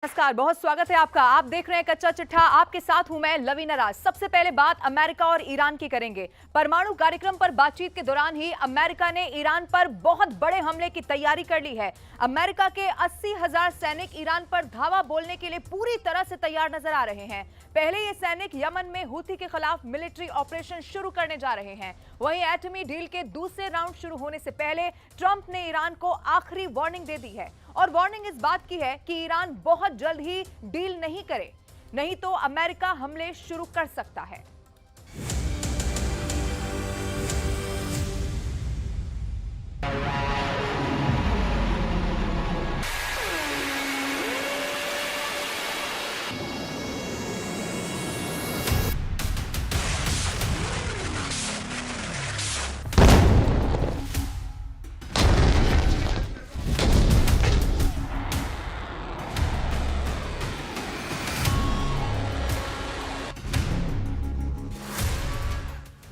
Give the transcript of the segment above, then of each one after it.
नमस्कार, बहुत स्वागत है आपका। आप देख रहे हैं कच्चा चिट्ठा। आपके साथ हूं मैं लवीना राज। सबसे पहले बात अमेरिका और ईरान की करेंगे। परमाणु कार्यक्रम पर बातचीत के दौरान ही अमेरिका ने ईरान पर बहुत बड़े हमले की तैयारी कर ली है। अमेरिका के 80,000 सैनिक ईरान पर धावा बोलने के लिए पूरी तरह से तैयार नजर आ रहे हैं। पहले ये सैनिक यमन में हूथी के खिलाफ मिलिट्री ऑपरेशन शुरू करने जा रहे हैं। वहीं एटमी डील के दूसरे राउंड शुरू होने से पहले ट्रंप ने ईरान को आखिरी वार्निंग दे दी है और वार्निंग इस बात की है कि ईरान बहुत जल्द ही डील नहीं करे, नहीं तो अमेरिका हमले शुरू कर सकता है।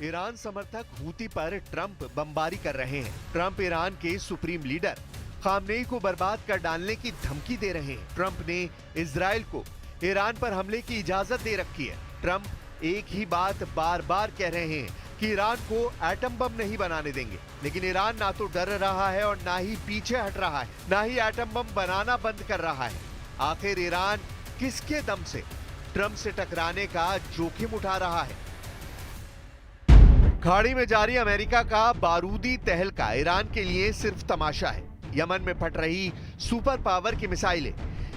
ईरान समर्थक हूती पर ट्रंप बमबारी कर रहे हैं। ट्रंप ईरान के सुप्रीम लीडर खामनेई को बर्बाद कर डालने की धमकी दे रहे हैं। ट्रंप ने इजराइल को ईरान पर हमले की इजाजत दे रखी है। ट्रंप एक ही बात बार बार कह रहे हैं कि ईरान को एटम बम नहीं बनाने देंगे, लेकिन ईरान ना तो डर रहा है और ना ही पीछे हट रहा है, ना ही एटम बम बनाना बंद कर रहा है। आखिर ईरान किसके दम से ट्रंप से टकराने का जोखिम उठा रहा है? खाड़ी में जारी अमेरिका का बारूदी तहलका ईरान के लिए सिर्फ तमाशा है। यमन में फट रही सुपर पावर की मिसाइलें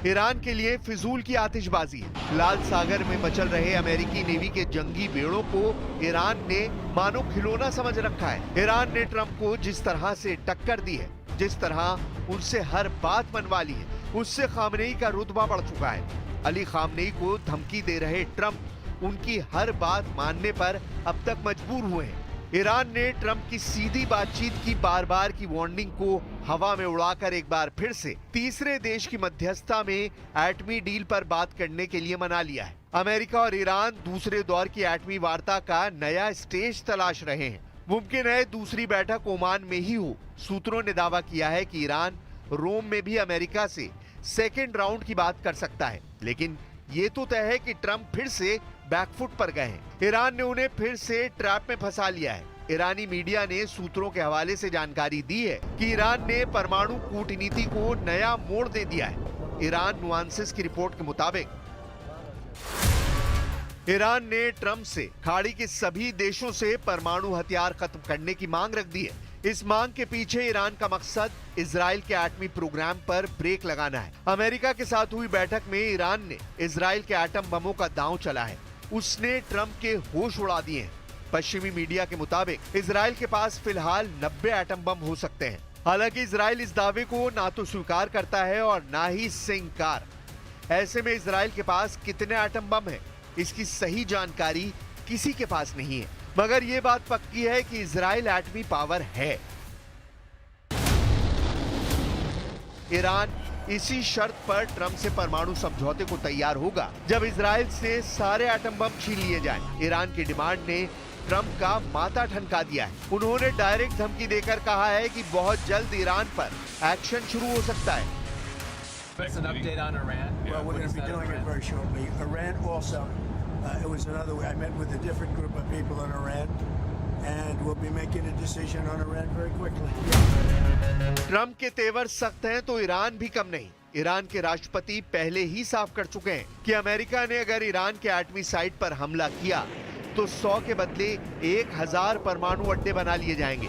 ईरान के लिए फिजूल की आतिशबाजी है। लाल सागर में मचल रहे अमेरिकी नेवी के जंगी बेड़ों को ईरान ने मानो खिलौना समझ रखा है। ईरान ने ट्रंप को जिस तरह से टक्कर दी है, जिस तरह उनसे हर बात मनवा ली है, उससे खामनेई का रुतबा बढ़ चुका है। अली खामनेई को धमकी दे रहे ट्रंप उनकी हर बात मानने पर अब तक मजबूर हुए हैं। ईरान ने ट्रंप की सीधी बातचीत की बार बार की वार्निंग को हवा में उड़ाकर एक बार फिर से तीसरे देश की मध्यस्थता में एटमी डील पर बात करने के लिए मना लिया है। अमेरिका और ईरान दूसरे दौर की एटमी वार्ता का नया स्टेज तलाश रहे हैं। मुमकिन है दूसरी बैठक ओमान में ही हो। सूत्रों ने दावा किया है कि ईरान रोम में भी अमेरिका से सेकेंड राउंड की बात कर सकता है, लेकिन ये तो तय है कि ट्रंप फिर से बैकफुट पर गए हैं। ईरान ने उन्हें फिर से ट्रैप में फंसा लिया है। ईरानी मीडिया ने सूत्रों के हवाले से जानकारी दी है कि ईरान ने परमाणु कूटनीति को नया मोड़ दे दिया है। ईरान नुआंसेस की रिपोर्ट के मुताबिक ईरान ने ट्रंप से खाड़ी के सभी देशों से परमाणु हथियार खत्म करने की मांग रख दी है। इस मांग के पीछे ईरान का मकसद इजराइल के एटमी प्रोग्राम पर ब्रेक लगाना है। अमेरिका के साथ हुई बैठक में ईरान ने इजराइल के एटम बमों का दांव चला है। उसने ट्रंप के होश उड़ा दिए हैं। पश्चिमी मीडिया के मुताबिक इजराइल के पास फिलहाल 90 एटम बम हो सकते हैं। हालांकि इजराइल इस दावे को ना तो स्वीकार करता है और ना ही इससे इंकार। ऐसे में इजराइल के पास कितने एटम बम हैं, इसकी सही जानकारी किसी के पास नहीं है, मगर ये बात पक्की है कि इजराइल एटमी पावर है। ईरान इसी शर्त पर ट्रंप से परमाणु समझौते को तैयार होगा जब इजराइल से सारे एटम बम छीन लिए जाएं। ईरान की डिमांड ने ट्रंप का माथा ठनका दिया है। उन्होंने डायरेक्ट धमकी देकर कहा है कि बहुत जल्द ईरान पर एक्शन शुरू हो सकता है। What's an update on Iran? Well, we're going to be doing it very shortly. Iran also, it was another way. I met with a different group of people in Iran, and we'll be making a decision on Iran very quickly. Trump के तेवर सख्त हैं तो Iran भी कम नहीं। Iran के राष्ट्रपति पहले ही साफ कर चुके हैं कि अमेरिका ने अगर ईरान के एटमी साइट पर हमला किया तो 100 के बदले 1000 परमाणु अड्डे बना लिए जाएंगे।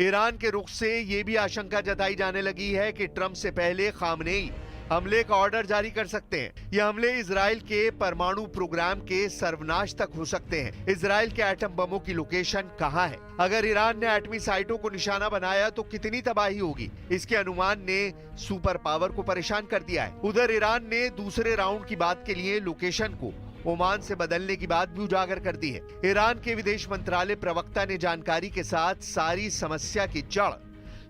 ईरान के रुख से ये भी आशंका जताई जाने लगी है कि ट्रंप से पहले खामनेई हमले का ऑर्डर जारी कर सकते हैं। ये हमले इजराइल के परमाणु प्रोग्राम के सर्वनाश तक हो सकते हैं। इजराइल के एटम बमों की लोकेशन कहां है? अगर ईरान ने एटमी साइटों को निशाना बनाया तो कितनी तबाही होगी, इसके अनुमान ने सुपर पावर को परेशान कर दिया है। उधर ईरान ने दूसरे राउंड की बात के लिए लोकेशन को ओमान से बदलने की बात भी उजागर कर दी है। ईरान के विदेश मंत्रालय प्रवक्ता ने जानकारी के साथ सारी समस्या की जड़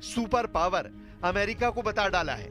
सुपर पावर अमेरिका को बता डाला है।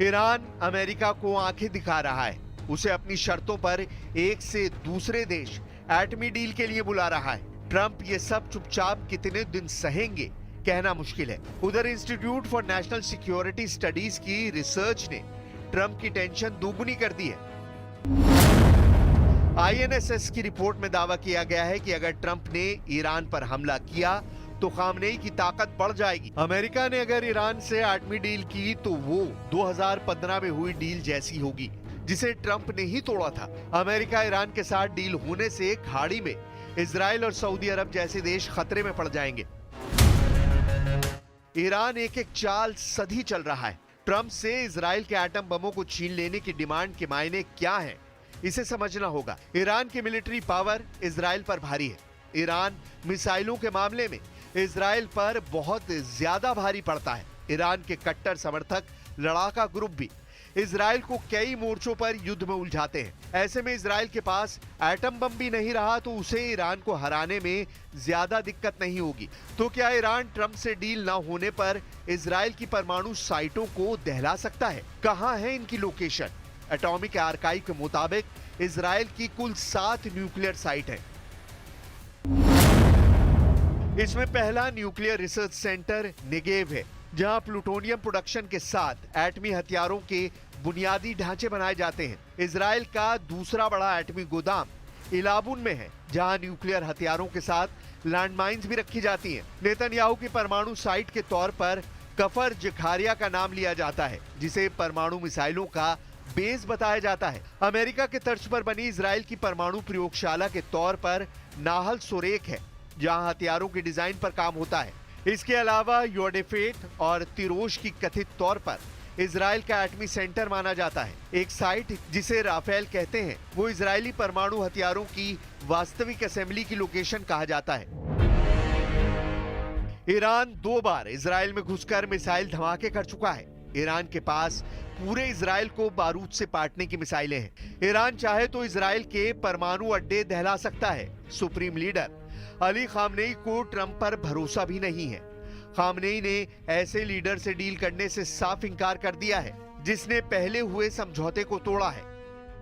ईरान अमेरिका को आंखें दिखा रहा है, उसे अपनी शर्तों पर एक से दूसरे देश एटमी डील के लिए बुला रहा है। ट्रंप ये सब चुपचाप कितने दिन सहेंगे कहना मुश्किल है। उधर institute for national security studies की रिसर्च ने ट्रंप की टेंशन दोगुनी कर दी है। INSS की रिपोर्ट में दावा किया गया है कि अगर ट्रंप ने ईरान पर हमला किया तो खामनेई की ताकत बढ़ जाएगी। अमेरिका ने अगर ईरान से एटमी डील की तो वो 2015 में हुई डील जैसी होगी जिसे ट्रंप ने ही तोड़ा था। अमेरिका ईरान के साथ डील होने से खाड़ी में इजराइल और सऊदी अरब जैसे देश खतरे में पड़ जाएंगे। ईरान एक एक चाल सधी चल रहा है। ट्रंप से इजराइल के एटम बमों को छीन लेने की डिमांड के मायने क्या हैं, इसे समझना होगा। ईरान की मिलिट्री पावर इजराइल पर भारी है। ईरान मिसाइलों के मामले में इजराइल पर बहुत ज्यादा भारी पड़ता है। ईरान के कट्टर समर्थक लड़ाका ग्रुप भी इजराइल को कई मोर्चों पर युद्ध में उलझाते हैं। ऐसे में इजराइल के पास एटम बम भी नहीं रहा तो उसे ईरान को हराने में ज्यादा दिक्कत नहीं होगी। तो क्या ईरान ट्रंप से डील न होने पर इजराइल की परमाणु साइटों को दहला सकता है? कहां है इनकी लोकेशन? एटॉमिक आर्काइव के मुताबिक इजराइल की कुल 7 न्यूक्लियर साइट है। इसमें पहला न्यूक्लियर रिसर्च सेंटर नेगेव है, जहां प्लूटोनियम प्रोडक्शन के साथ एटमी हथियारों के बुनियादी ढांचे बनाए जाते हैं। इजराइल का दूसरा बड़ा एटमी गोदाम इलाबुन में है, जहां न्यूक्लियर हथियारों के साथ लैंडमाइंस भी रखी जाती हैं। नेतन्याहू की परमाणु साइट के तौर पर कफर जखारिया का नाम लिया जाता है, जिसे परमाणु मिसाइलों का बेस बताया जाता है। अमेरिका के तर्ज पर बनी इजराइल की परमाणु प्रयोगशाला के तौर पर नाहल सोरेक है, जहां हथियारों के डिजाइन पर काम होता है। इसके अलावा योडेफेट और तिरोश की कथित तौर पर इजराइल का एटमी सेंटर माना जाता है। एक साइट जिसे राफेल कहते हैं, वो इजरायली परमाणु हथियारों की वास्तविक असेंबली की लोकेशन कहा जाता है। ईरान 2 बार इजराइल में घुसकर मिसाइल धमाके कर चुका है। ईरान के पास पूरे इजराइल को बारूद से पाटने की मिसाइलें हैं। ईरान चाहे तो इजराइल के परमाणु अड्डे दहला सकता है। सुप्रीम लीडर अली खामनेई को ट्रंप पर भरोसा भी नहीं है। खामनेई ने ऐसे लीडर से डील करने से साफ इंकार कर दिया है, जिसने पहले हुए समझौते को तोड़ा है।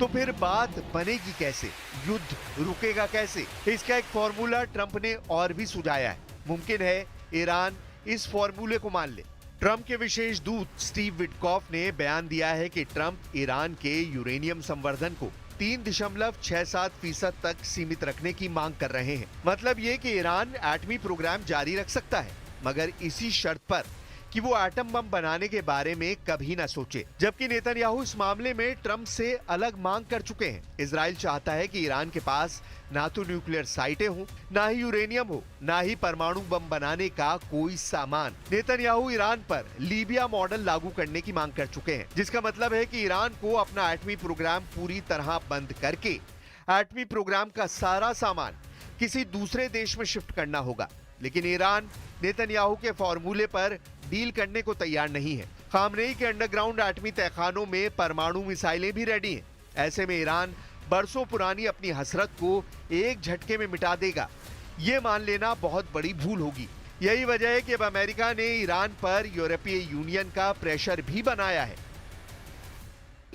तो फिर बात बनेगी कैसे? युद्ध रुकेगा कैसे? इसका एक फॉर्मूला ट्रंप ने और भी सुझाया है। मुमकिन है ईरान इस फॉर्मूले को मान ले। ट्रंप के विशेष दूत स्टीव विटकॉफ ने बयान दिया है कि ट्रंप ईरान के यूरेनियम संवर्धन को 3.67% तक सीमित रखने की मांग कर रहे हैं। मतलब ये कि ईरान एटमी प्रोग्राम जारी रख सकता है, मगर इसी शर्त पर कि वो एटम बम बनाने के बारे में कभी ना सोचे। जबकि नेतन्याहू इस मामले में ट्रंप से अलग मांग कर चुके हैं। इजराइल चाहता है कि ईरान के पास ना तो न्यूक्लियर साइटें हो, ना ही यूरेनियम हो, ना ही परमाणु बम बनाने का कोई सामान। नेतन्याहू ईरान पर लीबिया मॉडल लागू करने की मांग कर चुके हैं, जिसका मतलब है कि ईरान को अपना एटमी प्रोग्राम पूरी तरह बंद करके एटमी प्रोग्राम का सारा सामान किसी दूसरे देश में शिफ्ट करना होगा। लेकिन ईरान नेतन्याहू के फॉर्मूले पर डील करने को तैयार नहीं है। खामनेई के अंडरग्राउंड एटमी तहखानों में परमाणु मिसाइलें भी रेडी हैं। ऐसे में ईरान बरसों पुरानी अपनी हसरत को एक झटके में मिटा देगा, ये मान लेना बहुत बड़ी भूल होगी। यही वजह है कि अब अमेरिका ने ईरान पर यूरोपीय यूनियन का प्रेशर भी बनाया है।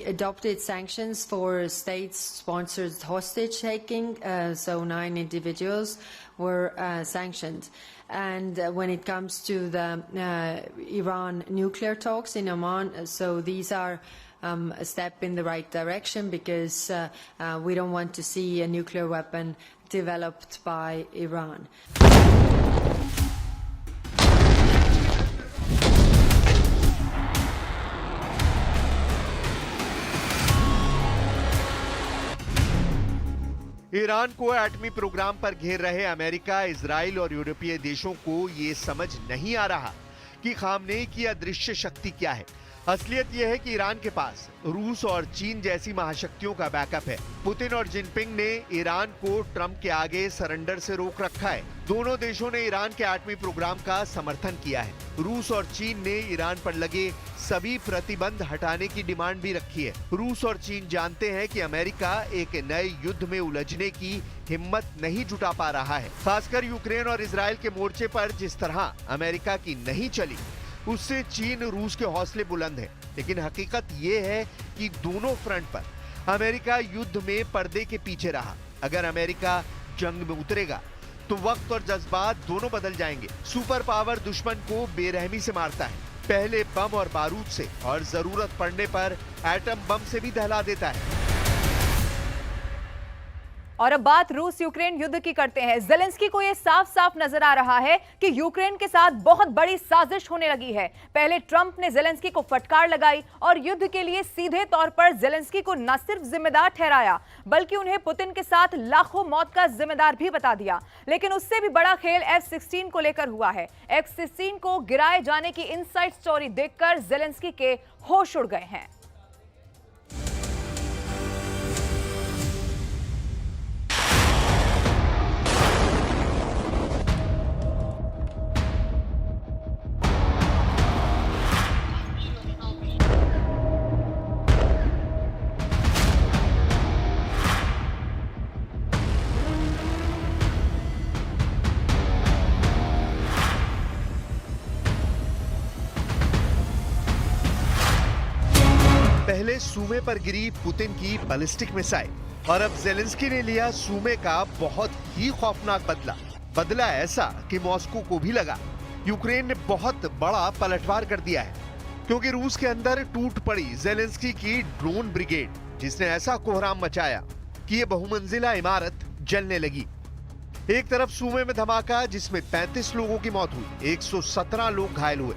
adopted sanctions for state-sponsored hostage-taking, so 9 individuals were sanctioned. And when it comes to the Iran nuclear talks in Oman, so these are a step in the right direction, because we don't want to see a nuclear weapon developed by Iran. Iran को एटमी programme पर घेर रहे America, Israel और यूरोपीय देशों को ये समझ नहीं आ रहा कि खामनेई की अदृश्य शक्ति क्या है। असलियत यह है कि ईरान के पास रूस और चीन जैसी महाशक्तियों का बैकअप है। पुतिन और जिनपिंग ने ईरान को ट्रंप के आगे सरेंडर से रोक रखा है। दोनों देशों ने ईरान के एटमी प्रोग्राम का समर्थन किया है। रूस और चीन ने ईरान पर लगे सभी प्रतिबंध हटाने की डिमांड भी रखी है। रूस और चीन जानते हैं कि अमेरिका एक नए युद्ध में उलझने की हिम्मत नहीं जुटा पा रहा है। खासकर यूक्रेन और इजराइल के मोर्चे पर जिस तरह अमेरिका की नहीं चली, उससे चीन रूस के हौसले बुलंद हैं। लेकिन हकीकत ये है कि दोनों फ्रंट पर अमेरिका युद्ध में पर्दे के पीछे रहा। अगर अमेरिका जंग में उतरेगा तो वक्त और जज्बात दोनों बदल जाएंगे। सुपर पावर दुश्मन को बेरहमी से मारता है, पहले बम और बारूद से, और जरूरत पड़ने पर एटम बम से भी दहला देता है। और अब बात रूस यूक्रेन युद्ध की करते हैं। ज़ेलेंस्की को यह साफ साफ नजर आ रहा है कि यूक्रेन के साथ बहुत बड़ी साजिश होने लगी है। पहले ट्रंप ने ज़ेलेंस्की को फटकार लगाई और युद्ध के लिए सीधे तौर पर ज़ेलेंस्की को न सिर्फ जिम्मेदार ठहराया, बल्कि उन्हें पुतिन के साथ लाखों मौत का जिम्मेदार भी बता दिया। लेकिन उससे भी बड़ा खेल F-16 को लेकर हुआ है। F-16 को गिराए जाने की इनसाइड स्टोरी देखकर ज़ेलेंस्की के होश उड़ गए हैं। पहले सूमे पर गिरी पुतिन की बैलिस्टिक मिसाइल, और अब ज़ेलेंस्की ने लिया सूमे का बहुत ही खौफनाक बदला ऐसा कि मॉस्को को भी लगा यूक्रेन ने बहुत बड़ा पलटवार कर दिया है। क्योंकि रूस के अंदर टूट पड़ी ज़ेलेंस्की की ड्रोन ब्रिगेड, जिसने ऐसा कोहराम मचाया कि ये बहुमंजिला इमारत जलने लगी। एक तरफ सूमे में धमाका जिसमें 35 लोगों की मौत हुई, 117 लोग घायल हुए,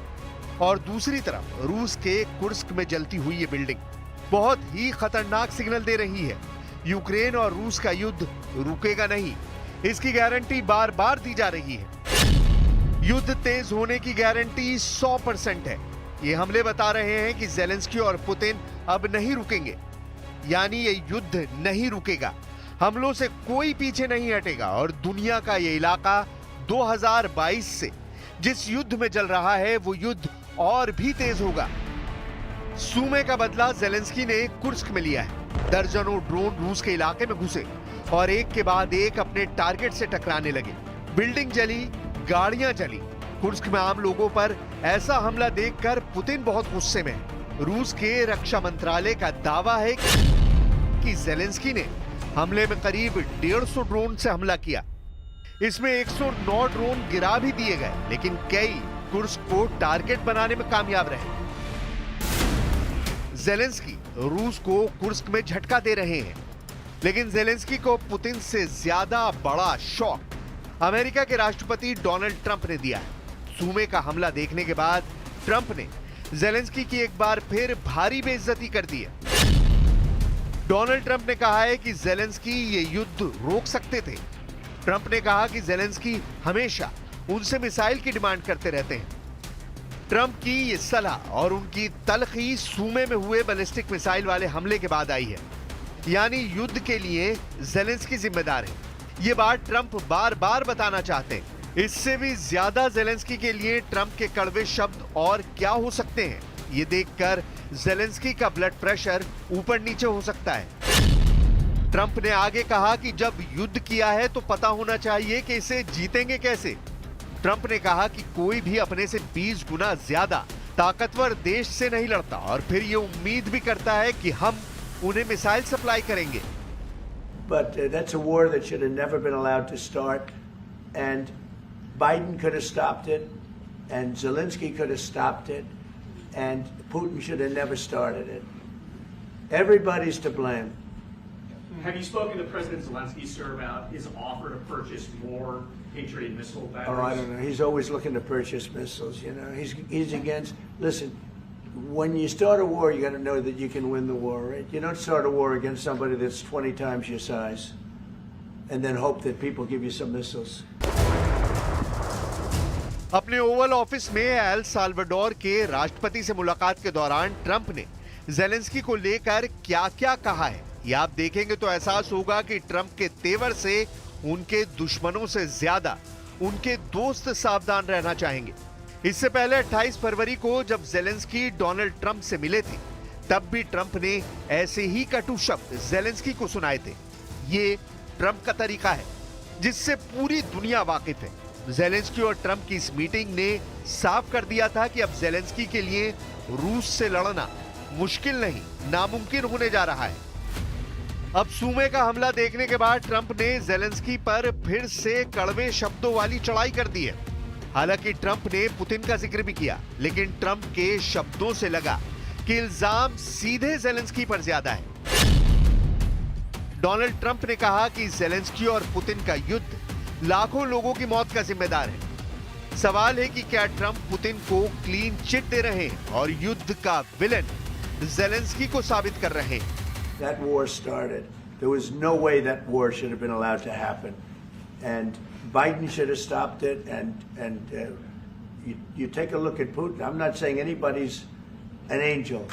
और दूसरी तरफ रूस के कुर्स्क में जलती हुई ये बिल्डिंग बहुत ही खतरनाक सिग्नल दे रही है। यूक्रेन और रूस का युद्ध रुकेगा नहीं, इसकी गारंटी बार बार दी जा रही है। युद्ध तेज होने की गारंटी 100% है। ये हमले बता रहे हैं कि ज़ेलेंस्की और पुतिन अब नहीं रुकेंगे, यानी ये युद्ध नहीं रुकेगा। हमलों से कोई पीछे नहीं हटेगा और दुनिया का ये इलाका 2022 से जिस युद्ध में जल रहा है वो युद्ध और भी तेज होगा। सूमे का बदला ज़ेलेंस्की ने कुर्स्क में लिया है। दर्जनों ड्रोन रूस के इलाके में घुसे और एक के बाद एक अपने टारगेट से टकराने लगे। बिल्डिंग जली, गाड़ियां जली। कुर्स्क में आम लोगों पर ऐसा हमला देखकर पुतिन बहुत गुस्से में है। रूस के रक्षा मंत्रालय का दावा है कि ज़ेलेंस्की ने हमले में करीब 150 ड्रोन से हमला किया। इसमें 109 ड्रोन गिरा भी दिए गए, लेकिन कई कुर्स्क को टारगेट बनाने में कामयाब रहे। ज़ेलेंस्की रूस को कुर्स्क में झटका दे रहे हैं, लेकिन ज़ेलेंस्की को पुतिन से ज्यादा बड़ा शॉक अमेरिका के राष्ट्रपति डोनाल्ड ट्रंप ने दिया है। सूमे का हमला देखने के बाद ट्रंप ने ज़ेलेंस्की की एक बार फिर भारी बेइज्जती कर दी है। डोनाल्ड ट्रंप ने कहा है कि ज़ेलेंस्की ये युद्ध रोक सकते थे। ट्रंप ने कहा कि ज़ेलेंस्की हमेशा उनसे मिसाइल की डिमांड करते रहते हैं। ट्रंप की ये सलाह और उनकी तलखी सूमे में हुए बैलिस्टिक मिसाइल वाले हमले के बाद आई है, यानी युद्ध के लिए ज़ेलेंस्की जिम्मेदार है। ये बात ट्रंप बार बार बताना चाहते हैं। इससे भी ज्यादा ज़ेलेंस्की के लिए ट्रंप के कड़वे शब्द और क्या हो सकते हैं, ये देखकर ज़ेलेंस्की का ब्लड प्रेशर ऊपर नीचे हो सकता है। ट्रंप ने आगे कहा कि जब युद्ध किया है तो पता होना चाहिए कि इसे जीतेंगे कैसे। ट्रंप ने कहा कि कोई भी अपने से 20 गुना ज्यादा ताकतवर देश से नहीं लड़ता और फिर ये उम्मीद भी करता है कि हम उन्हें मिसाइल सप्लाई करेंगे। But that's a war that should have never been allowed to start. And Biden could have stopped it, and Zelensky could have stopped it, and Putin should have never started it. Everybody's to blame. Have you spoken to President Zelensky, sir, about his offer to purchase more Patriot missile batteries? Oh, I don't know. He's always looking to purchase missiles. You know, he's against. Listen, when you start a war, you got to know that you can win the war, right? You don't start a war against somebody that's 20 times your size, and then hope that people give you some missiles. अपने Oval office में El Salvador के राष्ट्रपति से मुलाकात के दौरान Trump ने Zelensky को लेकर क्या-क्या कहा है, ये आप देखेंगे तो एहसास होगा कि ट्रंप के तेवर से उनके दुश्मनों से ज्यादा उनके दोस्त सावधान रहना चाहेंगे। इससे पहले 28 फरवरी को जब जेलेंस्की डोनाल्ड ट्रंप से मिले थे, तब भी ट्रंप ने ऐसे ही कटु शब्द जेलेंस्की को सुनाए थे। ये ट्रंप का तरीका है जिससे पूरी दुनिया वाकिफ है। जेलेंस्की और ट्रंप की इस मीटिंग ने साफ कर दिया था कि अब जेलेंस्की के लिए रूस से लड़ना मुश्किल नहीं, नामुमकिन होने जा रहा है। अब सूमे का हमला देखने के बाद ट्रंप ने जेलेंस्की पर फिर से कड़वे शब्दों वाली चढ़ाई कर दी है। हालांकि ट्रंप ने पुतिन का जिक्र भी किया, लेकिन ट्रंप के शब्दों से लगा कि इल्जाम सीधे जेलेंस्की पर ज्यादा है। डोनाल्ड ट्रंप ने कहा कि जेलेंस्की और पुतिन का युद्ध लाखों लोगों की मौत का जिम्मेदार है। सवाल है कि क्या ट्रंप पुतिन को क्लीन चिट दे रहे हैं और युद्ध का विलन जेलेंस्की को साबित कर रहे हैं। That war started. There was no way that war should have been allowed to happen, and Biden should have stopped it. And you take a look at Putin. I'm not saying anybody's an angel,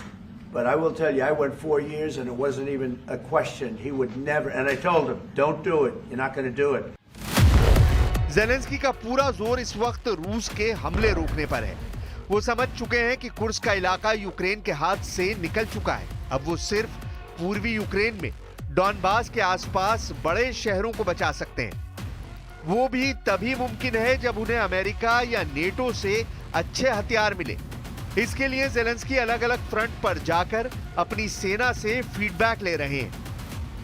but I will tell you, I went 4 years, and it wasn't even a question. He would never. And I told him, "Don't do it. You're not going to do it." Zelensky का पूरा जोर इस वक्त रूस के हमले रोकने पर है। वो समझ चुके हैं कि कुर्स्क का इलाका यूक्रेन के हाथ से निकल चुका है। अब वो सिर्फ पूर्वी यूक्रेन में डॉनबास के आसपास बड़े शहरों को बचा सकते हैं। वो भी तभी मुमकिन है जब उन्हें अमेरिका या नेटो से अच्छे हथियार मिले। इसके लिए जेलेंस्की अलग अलग फ्रंट पर जाकर अपनी सेना से फीडबैक ले रहे हैं।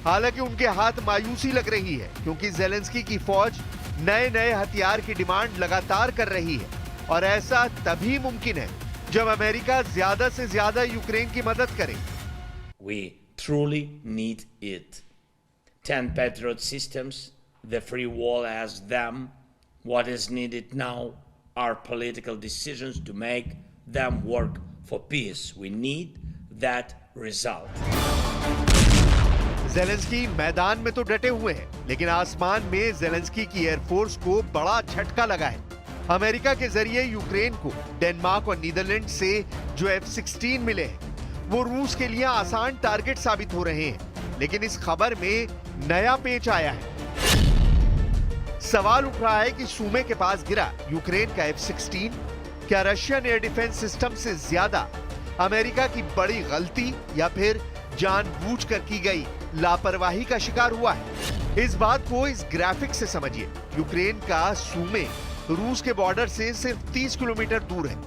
हालांकि उनके हाथ मायूसी लग रही है, क्योंकि जेलेंस्की की फौज नए हथियार की डिमांड लगातार कर रही है, और ऐसा तभी मुमकिन है जब अमेरिका ज्यादा से ज्यादा यूक्रेन की मदद करे। We truly need it. 10 Patriot systems, the free world has them. What is needed now are political decisions to make them work for peace. We need that result. Zelensky मैदान में तो डटे हुए हैं, लेकिन आसमान में जेलेंस्की की एयरफोर्स को बड़ा झटका लगा है। अमेरिका के जरिए यूक्रेन को डेनमार्क और नीदरलैंड से जो F-16 मिले हैं, वो रूस के लिए आसान टारगेट साबित हो रहे हैं। लेकिन इस खबर में नया पेच आया है। सवाल उठ रहा है कि सूमे के पास गिरा यूक्रेन का F-16 क्या रशियन एयर डिफेंस सिस्टम से ज्यादा अमेरिका की बड़ी गलती या फिर जानबूझकर की गई लापरवाही का शिकार हुआ है? इस बात को इस ग्राफिक से समझिए। यूक्रेन का सूमे रूस के बॉर्डर से सिर्फ 30 किलोमीटर दूर है।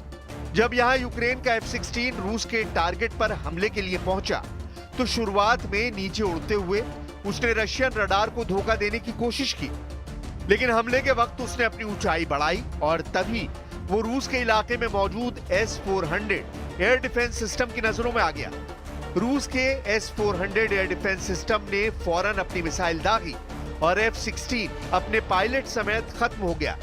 जब यहां यूक्रेन का F-16 रूस के टारगेट पर हमले के लिए पहुंचा, तो शुरुआत में नीचे उड़ते हुए उसने रशियन रडार को धोखा देने की कोशिश की, लेकिन हमले के वक्त उसने अपनी ऊंचाई बढ़ाई और तभी वो रूस के इलाके में मौजूद S-400 एयर डिफेंस सिस्टम की नजरों में आ गया। रूस के S-400 एयर डिफेंस सिस्टम ने फौरन अपनी मिसाइल दागी और F-16 अपने पायलट समेत खत्म हो गया।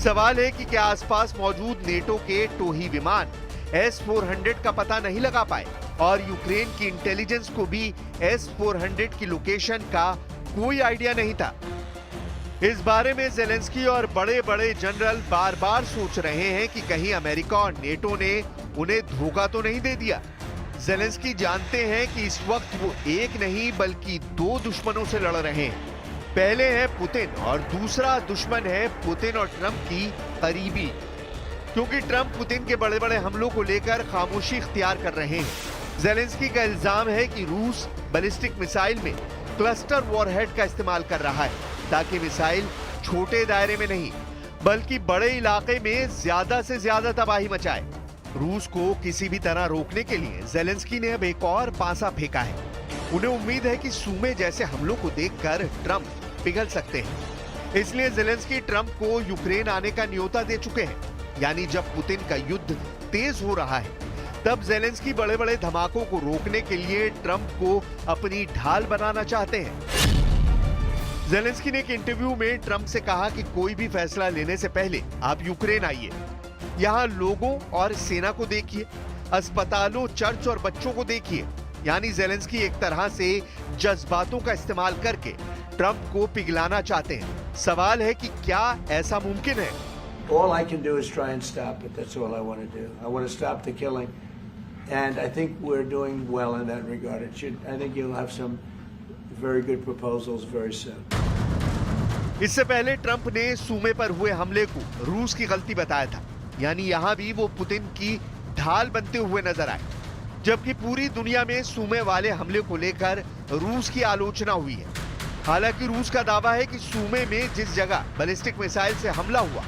सवाल है कि क्या आसपास मौजूद नेटो के टोही विमान S-400 का पता नहीं लगा पाए और यूक्रेन की इंटेलिजेंस को भी S-400 की लोकेशन का कोई आइडिया नहीं था। इस बारे में जेलेंस्की और बड़े जनरल बार-बार सोच रहे हैं कि कहीं अमेरिका और नेटो ने उन्हें धोखा तो नहीं दे दिया। जेलेंस्की जानते हैं कि इस वक्त वो एक नहीं बल्कि 2 दुश्मनों से लड़ रहे हैं। पहले है पुतिन और दूसरा दुश्मन है पुतिन और ट्रंप की करीबी, क्योंकि ट्रंप पुतिन के बड़े हमलों को लेकर खामोशी इख्तियार कर रहे हैं। जेलेंस्की का इल्जाम है कि रूस बैलिस्टिक मिसाइल में क्लस्टर वॉरहेड का इस्तेमाल कर रहा है, ताकि मिसाइल छोटे दायरे में नहीं बल्कि बड़े इलाके में ज्यादा से ज्यादा तबाही मचाए। रूस को किसी भी तरह रोकने के लिए ज़ेलेंस्की ने अब एक और पासा फेंका है। उन्हें उम्मीद है कि सूमे जैसे हमलों को देखकर ट्रंप पिघल सकते हैं। इसलिए ज़ेलेंस्की ट्रंप को यूक्रेन आने का न्योता दे चुके हैं। यानी जब पुतिन का युद्ध तेज हो रहा है, तब ज़ेलेंस्की बड़े-बड़े धमाकों को रोकने के लिए ट्रंप को अपनी ढाल बनाना चाहते हैं। ज़ेलेंस्की ने एक इंटरव्यू में ट्रंप से कहा कि कोई भी फैसला लेने से पहले आप यूक्रेन आइए, यहाँ लोगों और सेना को देखिए, अस्पतालों, चर्च और बच्चों को देखिए। यानी ज़ेलेंस्की एक तरह से जज्बातों का इस्तेमाल करके ट्रंप को पिघलाना चाहते हैं। सवाल है कि क्या ऐसा मुमकिन है? All I can do is try and stop it. That's all I want to do. I want to stop the killing, and I think we're doing well in that regard. I think you'll have some very good proposals very soon. इससे पहले Trump ने सूमे पर हुए हमले को रूस की गलती बताया था। यानी यहाँ भी वो पुतिन की ढाल बनते हुए नजर आए, जबकि पूरी दुनिया में सूमे वाले हमले को लेकर रूस की आलोचना हुई है। हालांकि रूस का दावा है कि सूमे में जिस जगह बैलिस्टिक मिसाइल से हमला हुआ,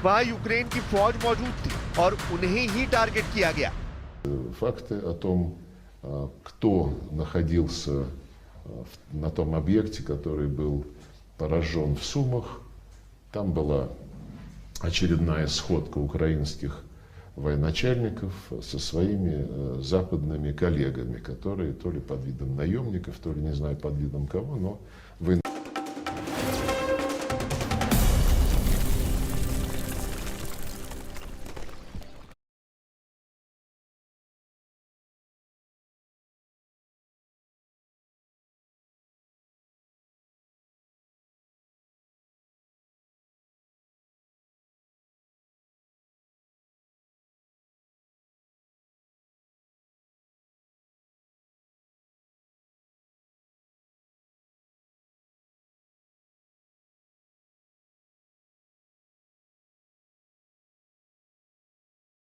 वहां यूक्रेन की फौज मौजूद थी और उन्हें ही टारगेट किया गया। Факты о том, кто находился на том объекте, который был поражен в Сумах, там была очередная сходка украинских военачальников со своими западными коллегами, которые то ли под видом наемников, то ли не знаю под видом кого, но